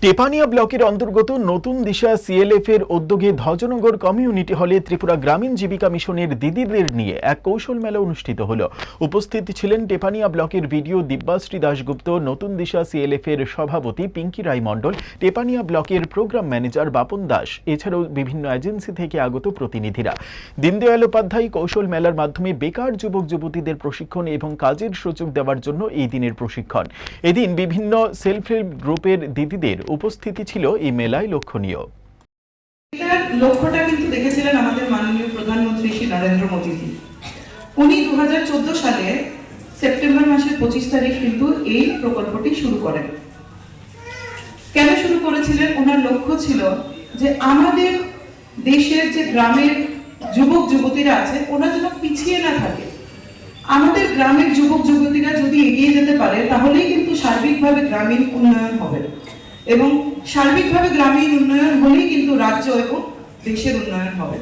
টেপানিয়া ব্লকের অন্তর্গত নতুন দিশা সিএলএফ এর উদ্যোগে ধ্বজনগর কমিউনিটি হলে ত্রিপুরা গ্রামীণ জীবিকা মিশনের দিদিদের নিয়ে এক কৌশল মেলা অনুষ্ঠিত হলো। উপস্থিত ছিলেন টেপানিয়া ব্লকের ভিডিও দিব্যাশ্রী দাশগুপ্ত, নতুন দিশা সিএলএফ এর সভাপতি পিঙ্কি রায় মণ্ডল, টেপানিয়া ব্লকের প্রোগ্রাম ম্যানেজার বাপন দাস, এছাড়াও বিভিন্ন এজেন্সি থেকে আগত প্রতিনিধিরা। দীনদয়াল উপাধ্যায় কৌশল মেলার মাধ্যমে বেকার যুবক যুবতীদের প্রশিক্ষণ এবং কাজের সুযোগ দেওয়ার জন্য এই দিনের প্রশিক্ষণ। এদিন বিভিন্ন সেলফ হেল্প গ্রুপের দিদিদের উপস্থিতি ছিল এই মেলায় লক্ষণীয়। লক্ষ্যটা কিন্তু দেখেছিলেন আমাদের মাননীয় প্রধানমন্ত্রী শ্রী নরেন্দ্র মোদীজি। উনি 2014 সালে সেপ্টেম্বর মাসের 25 তারিখ কিন্তু এই প্রকল্পটি শুরু করেন। কেন শুরু করেছিলেন? ওনার লক্ষ্য ছিল যে আমাদের দেশের যে গ্রামের যুবক যুবতীরা আছে ওরা যেন পিছিয়ে না থাকে। আমাদের গ্রামের যুবক যুবতীরা যদি এগিয়ে যেতে পারে তাহলেই কিন্তু সার্বিকভাবে গ্রামীণ উন্নয়ন হবে, এবং সার্বিকভাবে গ্রামীণ উন্নয়ন হলেই কিন্তু রাজ্য এবং দেশের উন্নয়ন হবে।